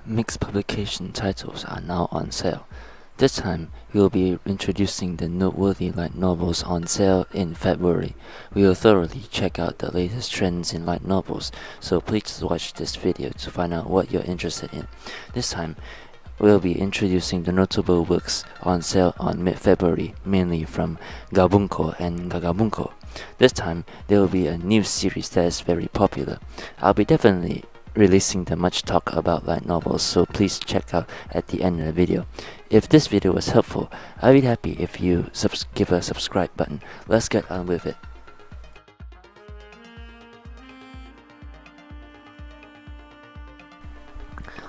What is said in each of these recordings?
mixed publication titles are now on sale. This time, we will be introducing the noteworthy light novels on sale in February. We will thoroughly check out the latest trends in light novels, so please watch this video to find out what you're interested in. This time, we'll be introducing the notable works on sale on mid-February, mainly from GA Bunko and Gagaga Bunko. This time, there will be a new series that is very popular. I'll be definitely releasing the much talk about light novels, so please check out at the end of the video. If this video was helpful, I'd be happy if you give a subscribe button. Let's get on with it.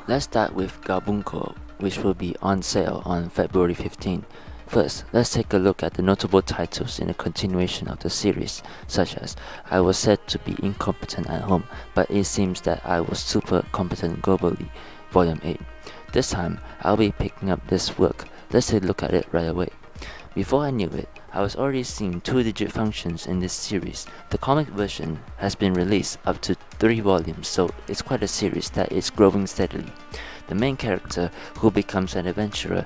Let's start with GA Bunko, which will be on sale on February 15. First, let's take a look at the notable titles in the continuation of the series, such as I was said to be incompetent at home, but it seems that I was super competent globally, Volume 8. This time, I'll be picking up this work. Let's take a look at it right away. Before I knew it, I was already seeing two-digit functions in this series. The comic version has been released up to 3 volumes, so it's quite a series that is growing steadily. The main character, who becomes an adventurer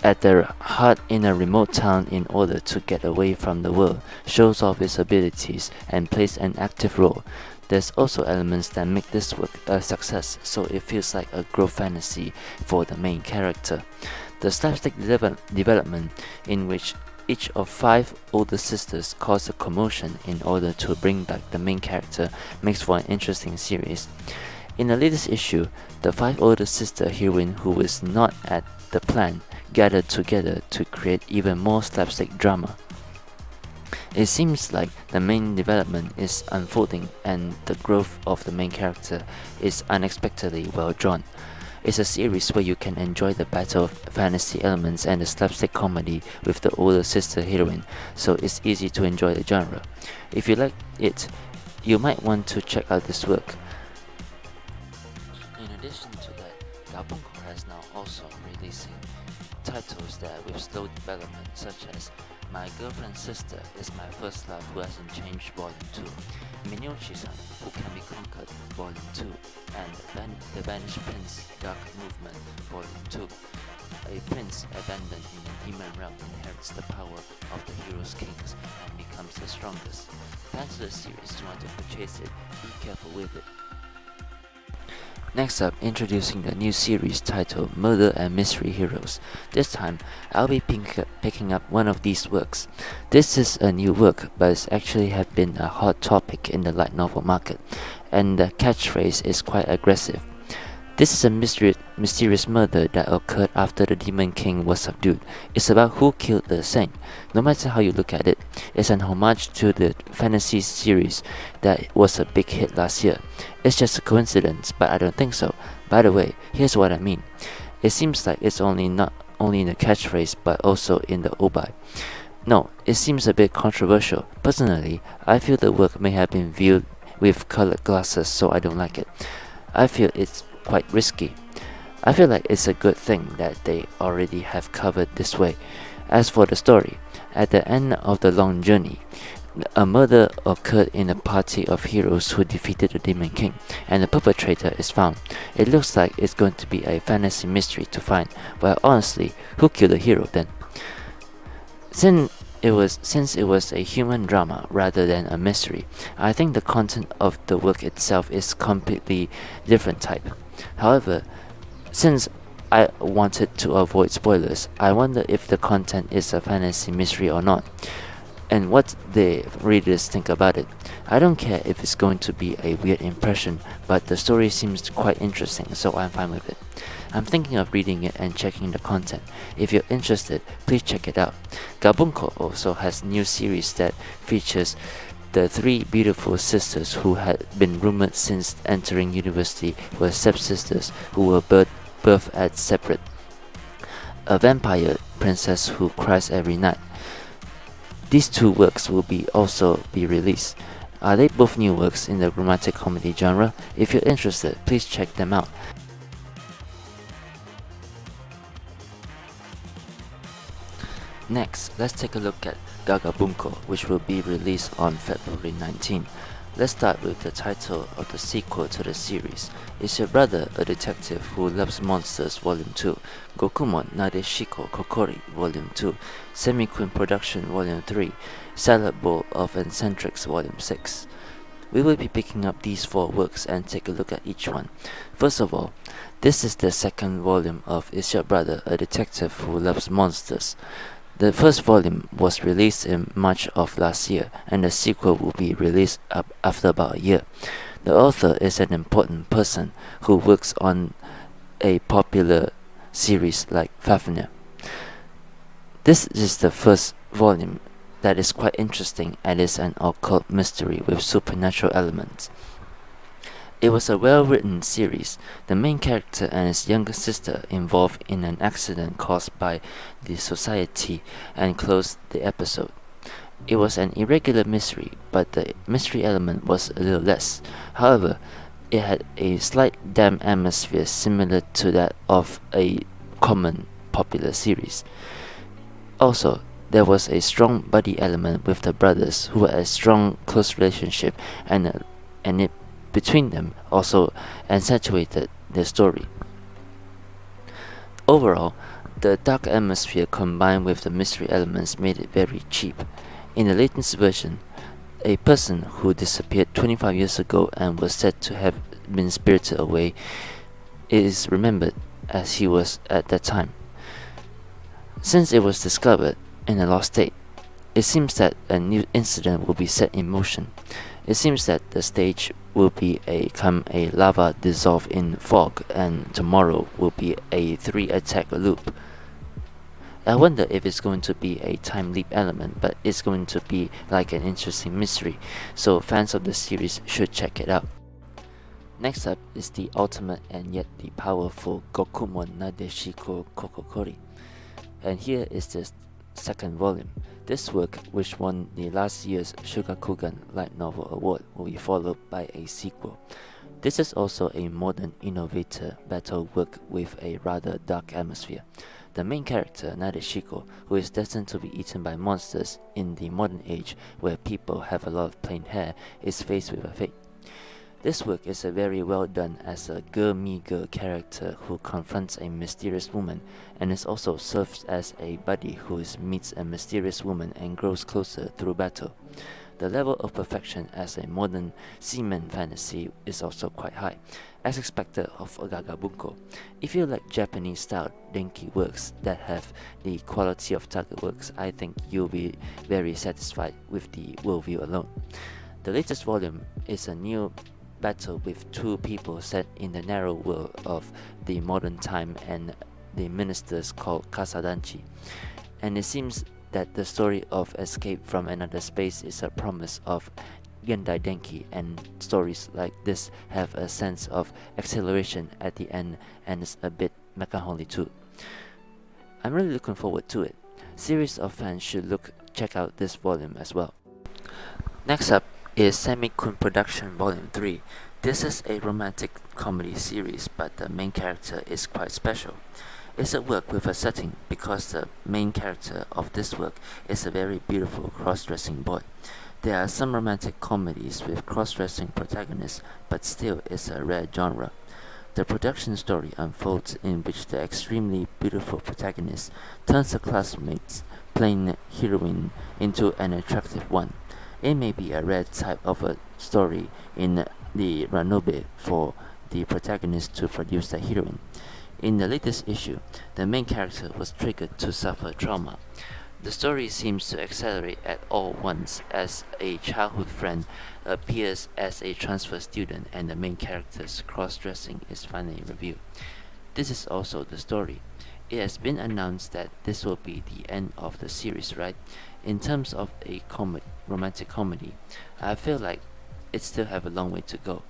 at their heart in a remote town in order to get away from the world, shows off his abilities and plays an active role. There's also elements that make this work a success, so it feels like a growth fantasy for the main character. The slapstick development, in which each of 5 older sisters cause a commotion in order to bring back the main character, makes for an interesting series. In the latest issue, the 5 older sister heroine who is not at the plan gathered together to create even more slapstick drama. It seems like the main development is unfolding and the growth of the main character is unexpectedly well drawn. It's a series where you can enjoy the battle fantasy elements and the slapstick comedy with the older sister heroine, so it's easy to enjoy the genre. If you like it, you might want to check out this work. In addition to that, GA Bunko has now also releasing titles that with slow development, such as My Girlfriend's Sister is My First Love Who Hasn't Changed Volume 2, Minyoshi-san Who Can Be Conquered Volume 2, and The Vanished Prince Dark Movement Volume 2. A prince abandoned in the demon realm inherits the power of the hero's kings and becomes the strongest. Thanks to the series, you want to purchase it, be careful with it. Next up, introducing the new series titled Murder and Mystery Heroes. This time, I'll be picking up one of these works. This is a new work, but it's actually have been a hot topic in the light novel market, and the catchphrase is quite aggressive. This is a mysterious murder that occurred after the Demon King was subdued. It's about who killed the saint. No matter how you look at it, it's an homage to the fantasy series that was a big hit last year. It's just a coincidence, but I don't think so. By the way, here's what I mean. It seems like it's not only in the catchphrase, but also in the obai. No, it seems a bit controversial. Personally, I feel the work may have been viewed with colored glasses, so I don't like it. I feel it's quite risky. I feel like it's a good thing that they already have covered this way. As for the story, at the end of the long journey, a murder occurred in a party of heroes who defeated the Demon King, and the perpetrator is found. It looks like it's going to be a fantasy mystery to find. Well, honestly, who killed the hero then? Since it was a human drama rather than a mystery, I think the content of the work itself is completely different type. However, since I wanted to avoid spoilers, I wonder if the content is a fantasy mystery or not, and what the readers think about it. I don't care if it's going to be a weird impression, but the story seems quite interesting, so I'm fine with it. I'm thinking of reading it and checking the content. If you're interested, please check it out. GA Bunko also has new series that features the 3 beautiful sisters who had been rumored since entering university were stepsisters who were birthed at separate. A vampire princess who cries every night. These 2 works will also be released. Are they both new works in the romantic comedy genre? If you're interested, please check them out. Next, let's take a look at Gagaga Bunko, which will be released on February 19. Let's start with the title of the sequel to the series. Is Your Brother a Detective Who Loves Monsters Volume 2, Gokumon Nadeshiko Kokori Volume 2, Seimi-kun Production Volume 3, Salad Bowl of Eccentrics Volume 6. We will be picking up these 4 works and take a look at each one. First of all, this is the second volume of Is Your Brother a Detective Who Loves Monsters? The first volume was released in March of last year, and the sequel will be released after about a year. The author is an important person who works on a popular series like Tavern. This is the first volume that is quite interesting and is an occult mystery with supernatural elements. It was a well-written series. The main character and his younger sister involved in an accident caused by the society and closed the episode. It was an irregular mystery, but the mystery element was a little less. However, it had a slight damp atmosphere similar to that of a common popular series. Also, there was a strong buddy element with the brothers who had a strong close relationship and it between them also accentuated the story. Overall, the dark atmosphere combined with the mystery elements made it very cheap. In the latest version, a person who disappeared 25 years ago and was said to have been spirited away is remembered as he was at that time. Since it was discovered in a lost state, it seems that a new incident will be set in motion. It seems that the stage will become a lava dissolved in fog, and tomorrow will be a 3-attack loop. I wonder if it's going to be a time leap element, but it's going to be like an interesting mystery, so fans of the series should check it out. Next up is the ultimate and yet the powerful Gokumon Nadeshiko Kokokori, and here is the second volume. This work, which won the last year's Shugakukan Light Novel Award, will be followed by a sequel. This is also a modern innovator battle work with a rather dark atmosphere. The main character, Nadeshiko, who is destined to be eaten by monsters in the modern age where people have a lot of plain hair, is faced with a fate. This work is very well done as a girl-me-girl character who confronts a mysterious woman, and is also serves as a buddy who meets a mysterious woman and grows closer through battle. The level of perfection as a modern seaman fantasy is also quite high, as expected of Gagaga Bunko. If you like Japanese-style denki works that have the quality of target works, I think you'll be very satisfied with the worldview alone. The latest volume is a new battle with 2 people set in the narrow world of the modern time and the ministers called Kasadanchi, and it seems that the story of escape from another space is a promise of Gendai Denki, and stories like this have a sense of acceleration at the end and is a bit mecha-holy too. I'm really looking forward to it. Series of fans should check out this volume as well. Next up is Seimi-kun Production Volume 3. This is a romantic comedy series, but the main character is quite special. It's a work with a setting because the main character of this work is a very beautiful cross-dressing boy. There are some romantic comedies with cross-dressing protagonists, but still it's a rare genre. The production story unfolds in which the extremely beautiful protagonist turns a classmate's plain heroine into an attractive one. It may be a rare type of a story in the Ranobe for the protagonist to produce the heroine. In the latest issue, the main character was triggered to suffer trauma. The story seems to accelerate at all once as a childhood friend appears as a transfer student and the main character's cross-dressing is finally revealed. This is also the story. It has been announced that this will be the end of the series, right? In terms of a romantic comedy, I feel like it still have a long way to go.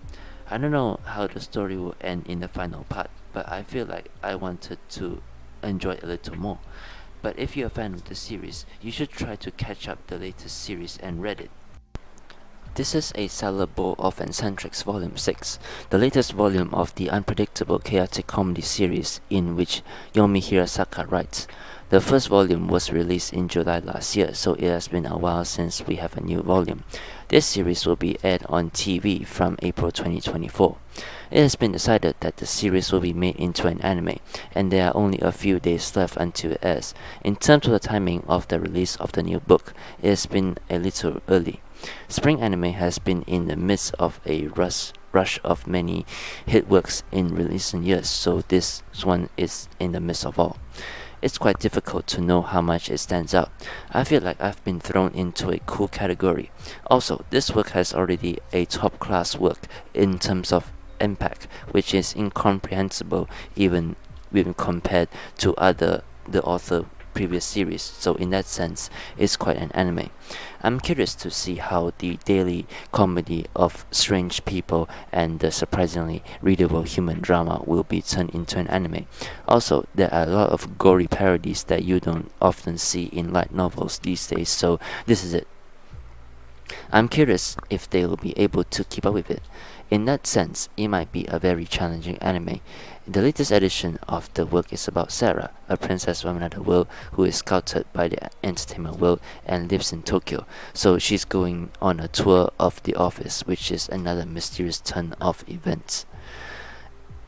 I don't know how the story will end in the final part, but I feel like I wanted to enjoy it a little more. But if you're a fan of the series, you should try to catch up the latest series and read it. This is a Salad Bowl of Eccentrics Volume 6, the latest volume of the unpredictable chaotic comedy series in which Yomi Hirasaka writes. The first volume was released in July last year, so it has been a while since we have a new volume. This series will be aired on TV from April 2024. It has been decided that the series will be made into an anime, and there are only a few days left until it airs. In terms of the timing of the release of the new book, it has been a little early. Spring Anime has been in the midst of a rush of many hit works in recent years, so this one is in the midst of all. It's quite difficult to know how much it stands out. I feel like I've been thrown into a cool category. Also, this work has already a top class work in terms of impact, which is incomprehensible even when compared to the author previous series, so in that sense it's quite an anime. I'm curious to see how the daily comedy of strange people and the surprisingly readable human drama will be turned into an anime. Also, there are a lot of gory parodies that you don't often see in light novels these days, so this is it. I'm curious if they will be able to keep up with it. In that sense, it might be a very challenging anime. The latest edition of the work is about Sarah, a princess from another world who is scouted by the entertainment world and lives in Tokyo. So she's going on a tour of the office, which is another mysterious turn of events.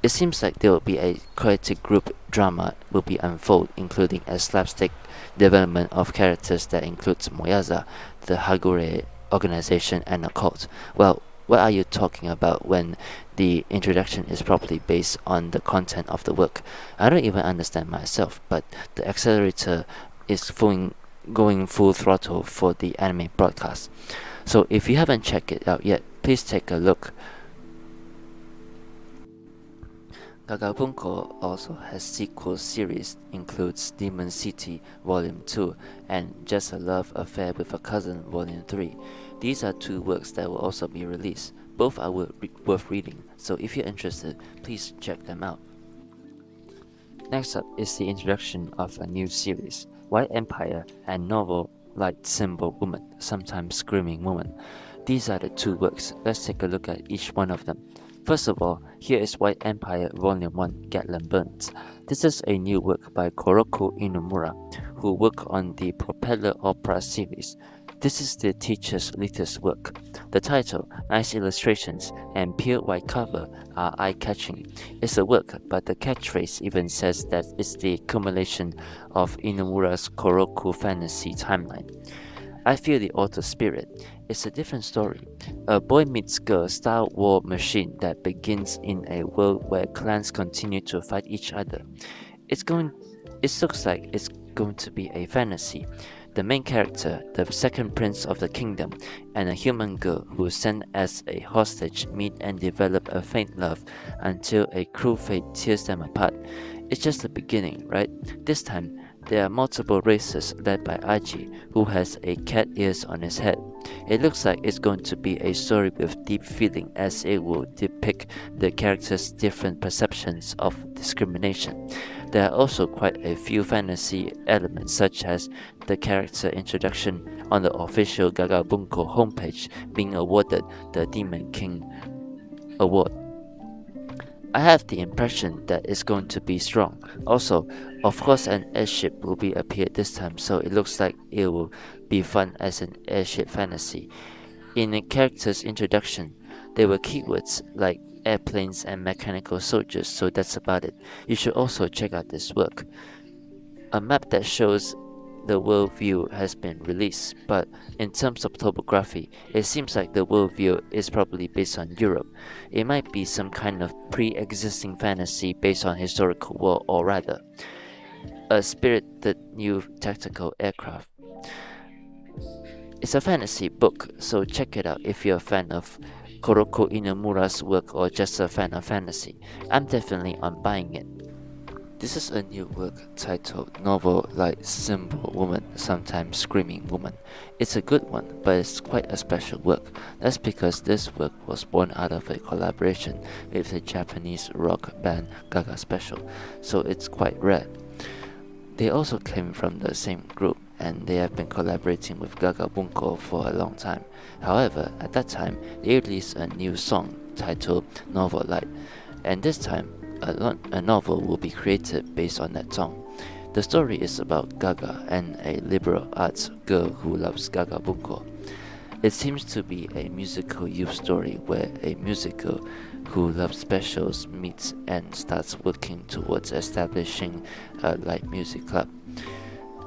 It seems like there will be a chaotic group drama will be unfold, including a slapstick development of characters that includes Moyaza, the Hagure organization, and a cult. Well, what are you talking about when the introduction is probably based on the content of the work? I don't even understand myself, but the accelerator is going full throttle for the anime broadcast. So if you haven't checked it out yet, please take a look. Gagaga Bunko also has sequel series, includes Demon City Volume 2 and Just a Love Affair with a Cousin Volume 3. These are two works that will also be released. Both are worth reading, so if you're interested, please check them out. Next up is the introduction of a new series, White Empire and novel Light Symbol Woman, sometimes Screaming Woman. These are the two works. Let's take a look at each one of them. First of all, here is White Empire Volume 1, Gatland Burns. This is a new work by Koroku Inumura, who worked on the Propeller Opera series. This is the teacher's latest work. The title, nice illustrations, and pure white cover are eye-catching. It's a work, but the catchphrase even says that it's the accumulation of Inumura's Koroku fantasy timeline. I feel the author's spirit. It's a different story. A boy meets girl style war machine that begins in a world where clans continue to fight each other. It looks like it's going to be a fantasy. The main character, the second prince of the kingdom, and a human girl who is sent as a hostage meet and develop a faint love until a cruel fate tears them apart. It's just the beginning, right? This time, there are multiple races led by Aji, who has a cat ears on his head. It looks like it's going to be a story with deep feeling as it will depict the characters' different perceptions of discrimination. There are also quite a few fantasy elements such as the character introduction on the official Gagaga Bunko homepage being awarded the Demon King award. I have the impression that it's going to be strong. Also, of course an airship will be appeared this time, so it looks like it will be fun as an airship fantasy. In the character's introduction, there were keywords like airplanes and mechanical soldiers, so that's about it. You should also check out this work. A map that shows the world view has been released, but in terms of topography, it seems like the world view is probably based on Europe. It might be some kind of pre-existing fantasy based on historical war, or rather, a spirited new tactical aircraft. It's a fantasy book, so check it out if you're a fan of Koroku Inumura's work or just a fan of fantasy. I'm definitely on buying it. This is a new work titled Novel Light Symbol Woman, sometimes Screaming Woman. It's a good one, but it's quite a special work. That's because this work was born out of a collaboration with the Japanese rock band Gaga Special, so it's quite rare. They also came from the same group, and they have been collaborating with Gagaga Bunko for a long time. However, at that time, they released a new song titled Novel Light, and this time, a novel will be created based on that song. The story is about Gaga and a liberal arts girl who loves Gagaga Bunko. It seems to be a musical youth story where a musical who loves specials meets and starts working towards establishing a light music club.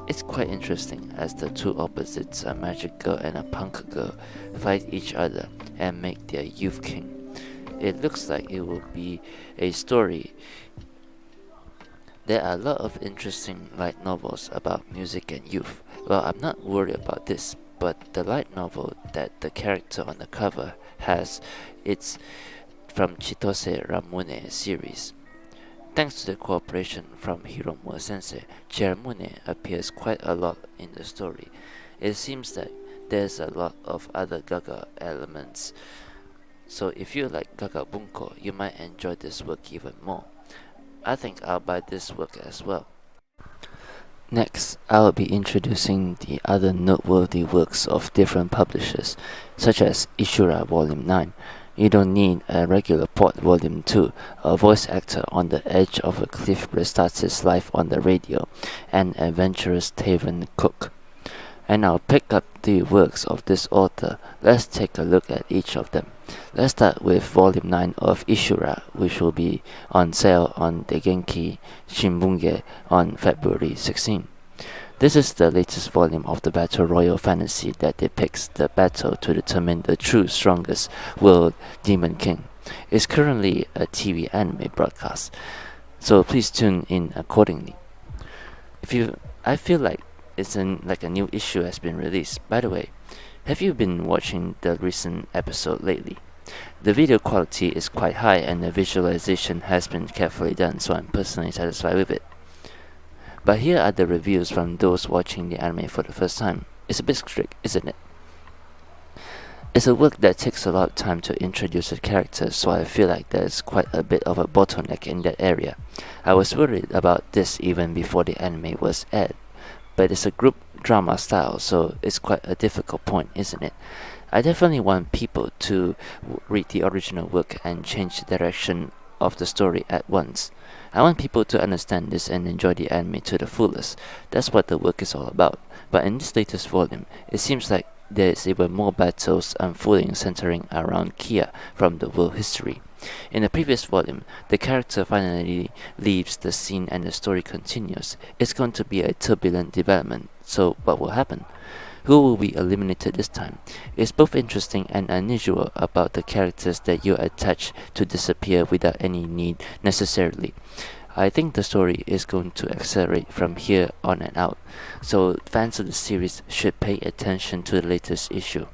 It's quite interesting as the two opposites, a magic girl and a punk girl, fight each other and make their youth king. It looks like it will be a story. There are a lot of interesting light novels about music and youth. Well, I'm not worried about this, but the light novel that the character on the cover has, it's from Chitose Ramune series. Thanks to the cooperation from Hiromu Sensei, Chiramune appears quite a lot in the story. It seems that there's a lot of other Gaga elements, so if you like Gaga Bunko, you might enjoy this work even more. I think I'll buy this work as well. Next, I'll be introducing the other noteworthy works of different publishers, such as Isura Volume 9, You Don't Need a Regular Port Volume 2, a voice actor on the edge of a cliff restarts his life on the radio, and Adventurous Tavern Cook. And I'll pick up the works of this author. Let's take a look at each of them. Let's start with Volume 9 of Isura, which will be on sale on the Genki Shimbunge on February 16. This is the latest volume of the Battle Royal fantasy that depicts the battle to determine the true strongest world demon king. It's currently a TV anime broadcast, so please tune in accordingly. I feel like like a new issue has been released. By the way, have you been watching the recent episode lately? The video quality is quite high and the visualization has been carefully done, so I'm personally satisfied with it. But here are the reviews from those watching the anime for the first time. It's a bit strict, isn't it? It's a work that takes a lot of time to introduce the characters, so I feel like there's quite a bit of a bottleneck in that area. I was worried about this even before the anime was aired, but it's a group drama style, so it's quite a difficult point, isn't it? I definitely want people to read the original work and change the direction of the story at once. I want people to understand this and enjoy the anime to the fullest. That's what the work is all about. But in this latest volume, it seems like there is even more battles unfolding centering around Kia from the world history. In the previous volume, the character finally leaves the scene and the story continues. It's going to be a turbulent development, so what will happen? Who will be eliminated this time? It's both interesting and unusual about the characters that you attach to disappear without any need necessarily. I think the story is going to accelerate from here on and out, so fans of the series should pay attention to the latest issue.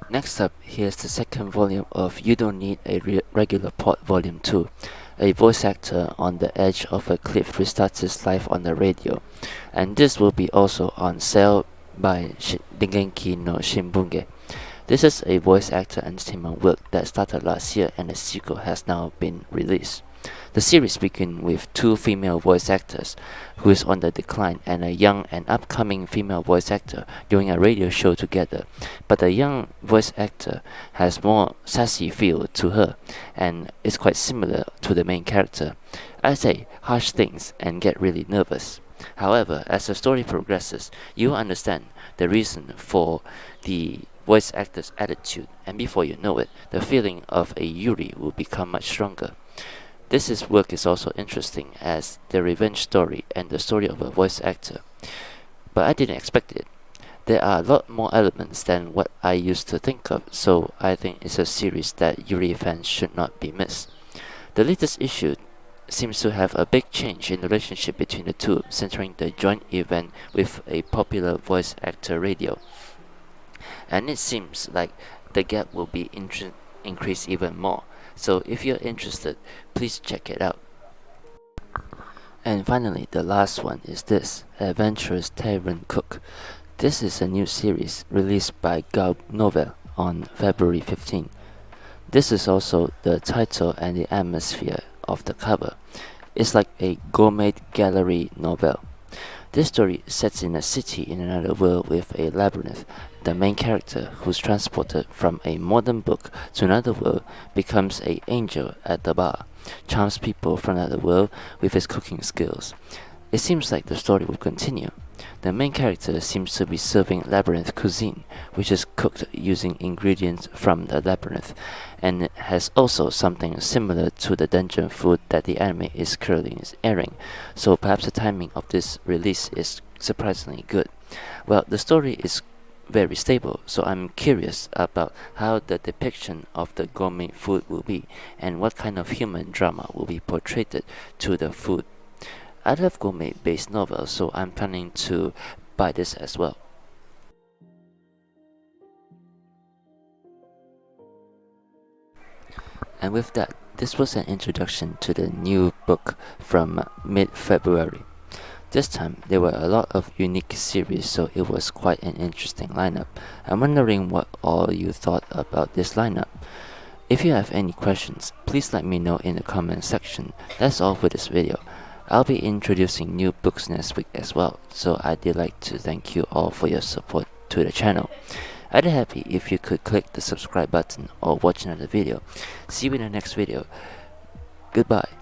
Next up, here's the second volume of You Don't Need a Regular Port Volume 2. A voice actor on the edge of a cliff restarts his life on the radio, and this will be also on sale by Genki no Shimbunge. This is a voice actor entertainment work that started last year and a sequel has now been released. The series begins with two female voice actors who is on the decline and a young and upcoming female voice actor doing a radio show together. But the young voice actor has more sassy feel to her and is quite similar to the main character. I say harsh things and get really nervous. However, as the story progresses, you understand the reason for the voice actor's attitude, and before you know it, the feeling of a Yuri will become much stronger. This work is also interesting as the revenge story and the story of a voice actor. But I didn't expect it. There are a lot more elements than what I used to think of, so I think it's a series that Yuri fans should not be missed. The latest issue seems to have a big change in the relationship between the two, centering the joint event with a popular voice actor radio. And it seems like the gap will be increased even more. So if you're interested, please check it out. And finally, the last one is this, Adventurous Tavern Cook. This is a new series released by GA Novel on February 15. This is also the title and the atmosphere of the cover. It's like a gourmet gallery novel. This story sets in a city in another world with a labyrinth. The main character, who's transported from a modern book to another world, becomes an angel at the bar, charms people from another world with his cooking skills. It seems like the story will continue. The main character seems to be serving labyrinth cuisine, which is cooked using ingredients from the labyrinth, and it has also something similar to the dungeon food that the anime is currently airing, so perhaps the timing of this release is surprisingly good. Well, the story is very stable, so I'm curious about how the depiction of the gourmet food will be, and what kind of human drama will be portrayed to the food. I love gourmet-based novels, so I'm planning to buy this as well. And with that, this was an introduction to the new book from mid-February. This time, there were a lot of unique series, so it was quite an interesting lineup. I'm wondering what all you thought about this lineup. If you have any questions, please let me know in the comment section. That's all for this video. I'll be introducing new books next week as well, so I'd like to thank you all for your support to the channel. I'd be happy if you could click the subscribe button or watch another video. See you in the next video. Goodbye.